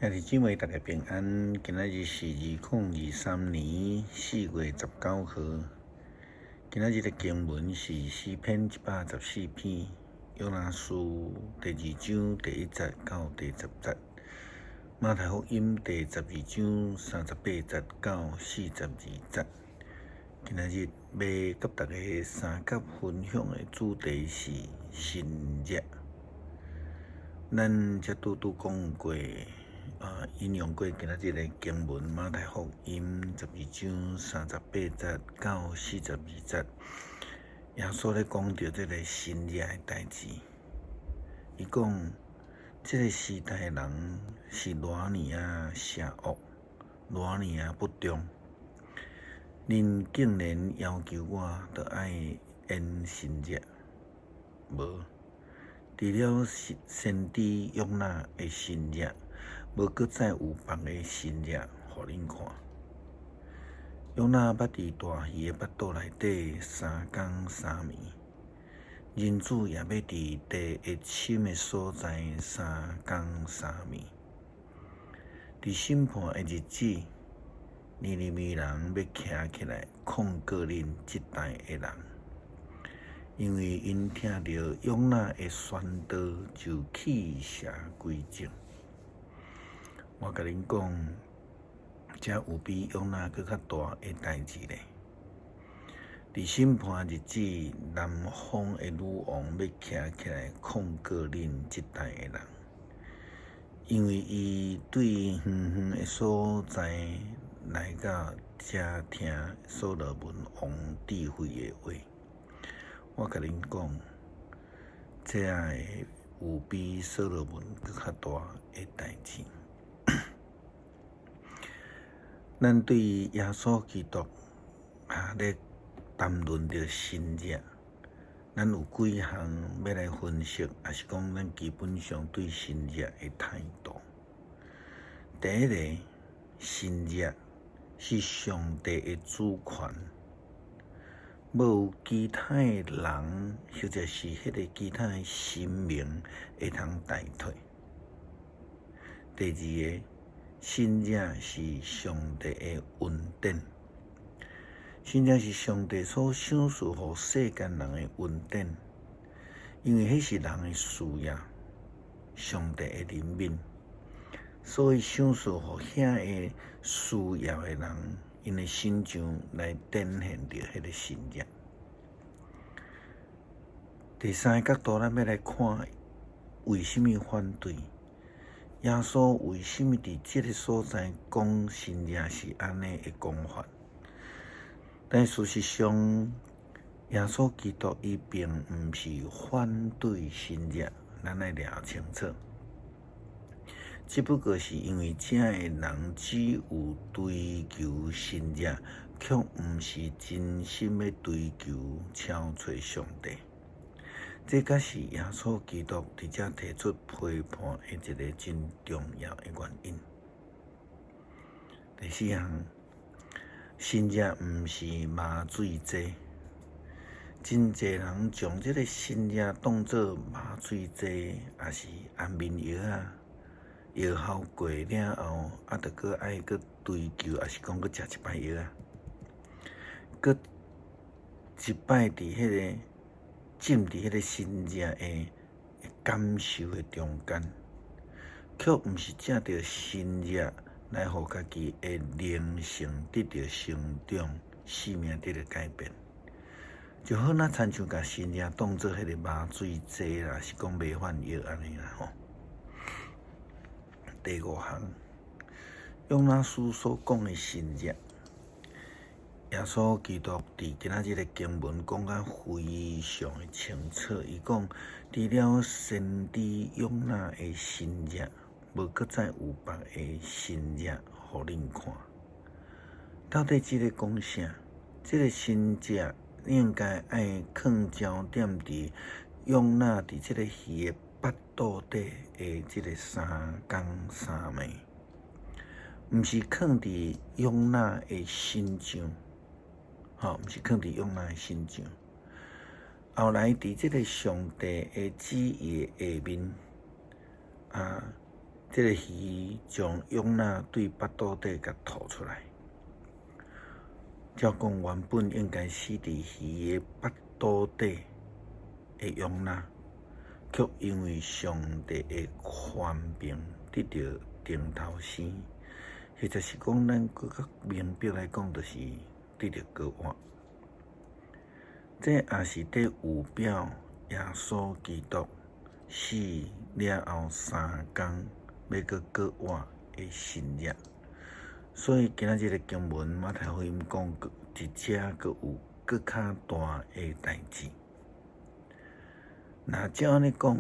兄弟姊妹，大家平安。今仔日是2023年4月19号。今仔日的经文是诗篇114篇，约拿书第2章第1节到第10节，马太福音第12章38节到42节。今仔日要甲大家三角分享的主题是新约。咱才拄讲过。引用过今仔日的经文，马太福音12章38节到42节，耶稣咧讲到这个新约的代志。伊讲，这个时代的人是偌尼啊邪恶，偌尼啊不忠，恁竟然要求我着爱演新约，无？除了先知约拿的新约。无搁再有别个新约，互恁看。约拿捌伫大鱼的腹肚内底3天3暝，人子也要伫地会深的所在3天3暝。伫审判的日子，尼尼微人要徛起来控告恁即代的人，因为因听到约拿的宣导，就弃邪归正。我甲恁讲，这有比约拿搁较大的代志咧。伫审判日子，南方的女王要徛起来控告恁即代的人，因为伊对远远的所在来到遮听所罗门王智慧的话。我甲恁讲，这会有比所罗门搁较大的代志。咱对耶稣基督咧谈论着新约，咱有几项要来分析，也是讲咱基本上对新约的态度。第一个，新约是上帝的主权，无有其他的人或者是迄个其他的神明会通代替。第二个，新约是上帝的恩典，新约是上帝所赏赐予世间人的恩典，因为迄是人的需要，上帝的怜悯，所以赏赐予遐个需要的人，因的心上来展现着迄个新约。第三个角度，咱要来看为什么反对。耶稣为什么伫这个所在讲新约是安尼的讲法？但事实上，耶稣基督伊并毋是反对新约，咱来了清楚。只不过是因为这个人只有追求新约，却毋是真心的追求超出上帝。这才是耶稣基督伫遮提出批判的一个真重要的原因。第四项，新约毋是麻醉剂，真侪人将这个新约当作麻醉剂，也是安眠药啊，药效过了后，着搁爱搁追求，也是讲搁食一摆药啊，搁一摆伫迄个。浸伫迄个新约的感受的中间，却毋是借着新约来互家己的灵性得到成长，生命得到改变。就好那亲像甲新约当作迄个麻醉剂啦，是讲迷幻药安尼啦吼。第五项，约拿书所讲的新约。耶稣基督伫今仔日的经文讲甲非常的清楚，伊讲除了先知约拿的新约，无搁再有别的新约互恁看。到底这个讲啥？这个新约应该爱放焦点伫约拿伫这个鱼的腹肚底的这个3天3暝，毋是放伫约拿的心上。毋是放伫约拿的心上。后来伫这个上帝的旨意的下面，这个鱼将蛹仔对腹肚底甲吐出来。照讲原本应该死伫鱼的腹肚底的蛹仔，却因为上帝的宽屏得到顶头生，或者是讲咱搁较明白来讲，就是得到高活。这也是伫有表耶稣基督死了后3天要搁高活的新约。所以今仔日的经文马太福音讲，一遮搁有搁较大的代志。那照安尼讲，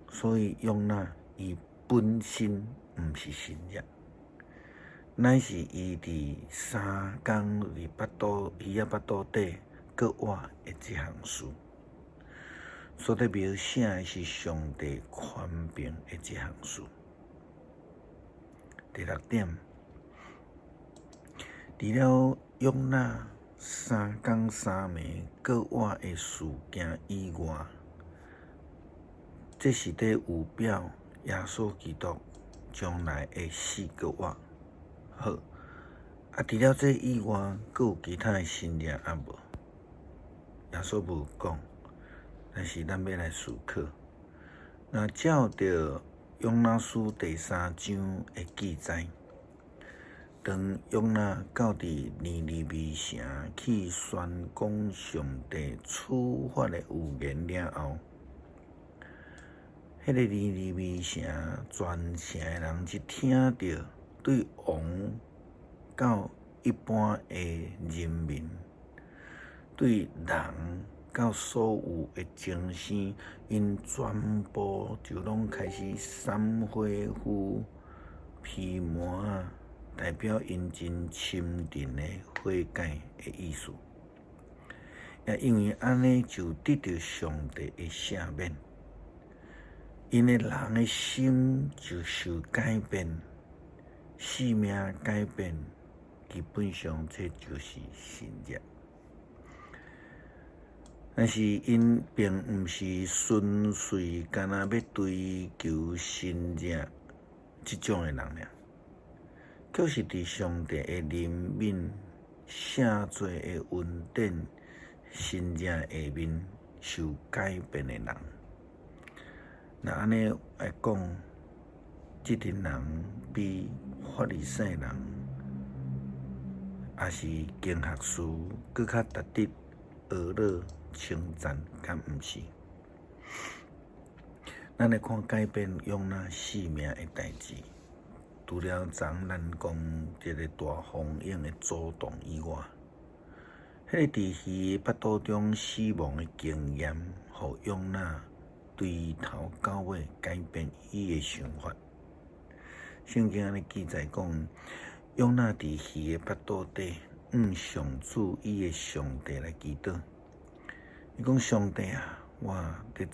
所以蛹仔伊本身毋是新约，乃是伊伫3天伫鱼仔腹肚底搁活的一项事。所在描写的是上帝宽屏的一项事。第6点，除了蛹仔3天3暝搁活的事件以外，这是伫有表耶稣基督将来会死搁活。好，除了这以外，搁有其他的新约啊无？耶稣无讲，但是咱要来思考。那照着约拿书第3章的记载，当约拿到伫尼尼微城去宣讲上帝处罚的预言了后，迄个尼尼微城全城的人一听到对王到一般的人民，对人到所有的精神，因全部就拢开始三花呼披麻啊，代表因真深沉的悔改的意思。也因为安尼就得到上帝的赦免，因的人的心就受改变，性命改变，基本上这就是新约。但是因并毋是纯粹干那要追求新约这种的人俩，却是伫上帝的怜悯、赦罪的恩典、新约下面受改变的人。那安尼来讲，这群人比法利赛人，也是经学士，更较值得学乐称赞，敢毋是？咱来看改变蛹仔性命的代志，除了昨咱讲这个大风影的阻挡以外，迄个伫鱼腹肚中死亡的经验，互蛹仔对头到尾改变伊的想法。圣经安尼记载讲，蛹仔伫鱼的腹肚底，上主伊的上帝来祈祷。伊讲：上帝啊，我伫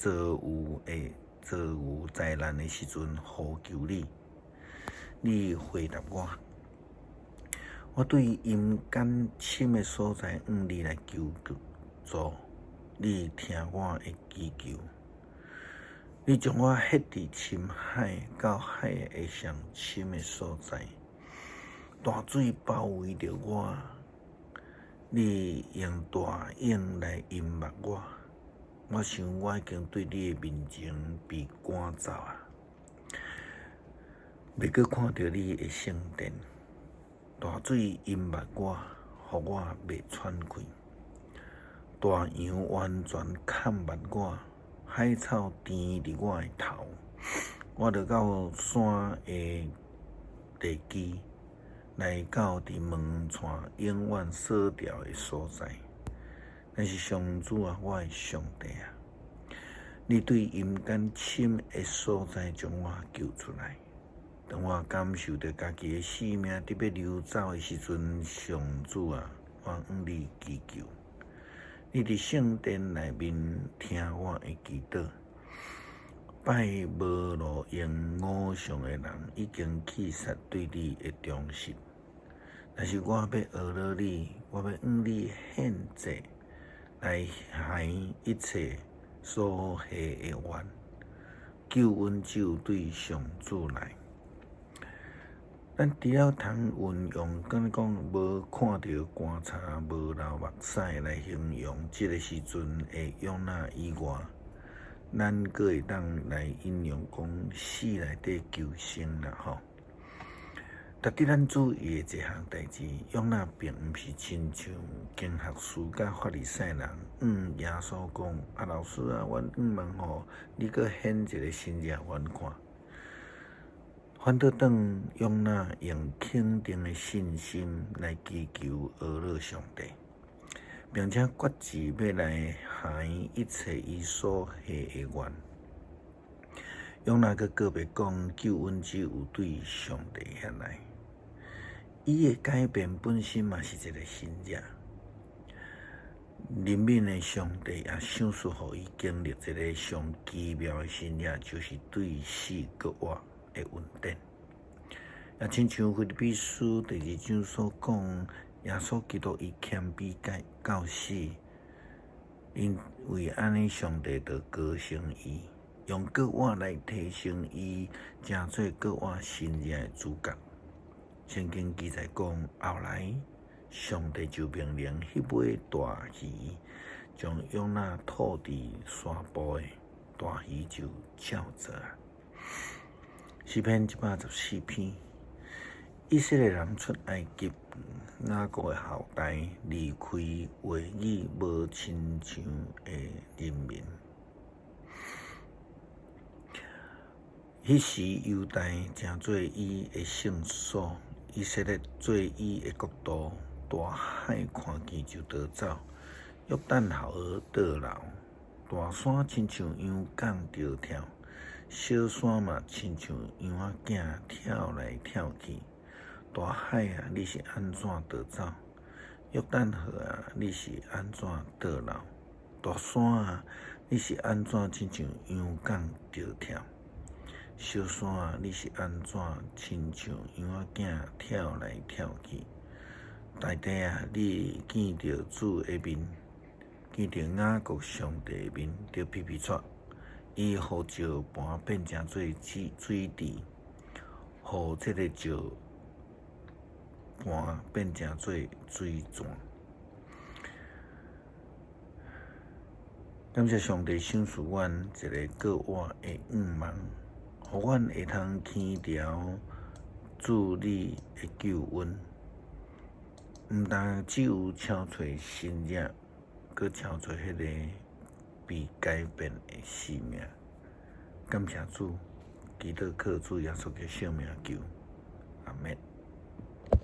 造有灾难的时阵呼求你，你回答我。我对阴间深的所在，你来求助，你听我的祈求。你将我ฮ็伫深海到海的上深的所在，大水包围着我。你用大影来淹没我，我想我已经对你的面前被赶走啊！未阁看到你的圣殿，大水淹没我，互我未喘气。大洋完全砍灭我，海草填伫我的头，我着到山的地基。来到伫门窗永远锁掉的所在，但是上主啊，我的上帝啊，你对阴间深的所在将我救出来。当我感受到家己的性命伫要流走的时阵，上主啊，我向你祈求，你伫圣殿内面听我的祈祷。拜无路用偶像的人已经弃绝对你的忠实。但是我要学了你，我要向你献祭，来还一切所下的愿。救恩只有对上主来，咱除了通运用，敢若讲无看到棺材、无流目屎来形容即个时阵的用那以外，咱阁会当来引用讲死内底求生啦吼。值得咱注意的一项代志，用那并毋是亲像经学士甲法利赛人耶稣讲啊，老师啊，阮问吼，你阁显一个新耶阮看。反倒当用那用肯定的信心来祈求阿拉上帝，并且决志要来行一切伊所下的愿。用那个个别讲救恩只有对上帝遐来，伊的改变本身嘛是一个新者。人民的上帝也想出互伊经历一个上奇妙的新者，就是对死搁活的恩典。也亲像腓立比书第2章所讲，耶稣基督伊谦卑到死，因为安尼上帝就高升伊，用搁活来提升伊，成做搁活新者的主角。圣经记载讲，后来上帝就命令迄尾大鱼，将用那吐伫山坡的大鱼就照做。诗篇114篇。以色列人出埃及，雅各的后代离开话语无亲像的人民。迄时犹大成做伊的圣所，以色列做伊的国度。大海看见就逃走，约旦河儿倒流，大山亲像羊羔着跳，小山嘛亲像羊仔囝跳来跳去。大海啊，你是安怎逃走？约旦河啊，你是安怎倒流？大山啊，你是安怎亲像羊羔着跳？小山啊，你是安怎亲像羊仔囝跳来跳去？大地啊，你见着主的面，见着雅各上帝的面，就皮皮喘。伊互石盘变成做水池，互这个石盘变成做水泉。感谢上帝赏赐阮一个搁活的愿望，互阮会通牵条主你的救恩。毋但只有超找新者，搁超找迄个被改变的生命。感谢主，基督靠主耶稣的圣名求，阿门。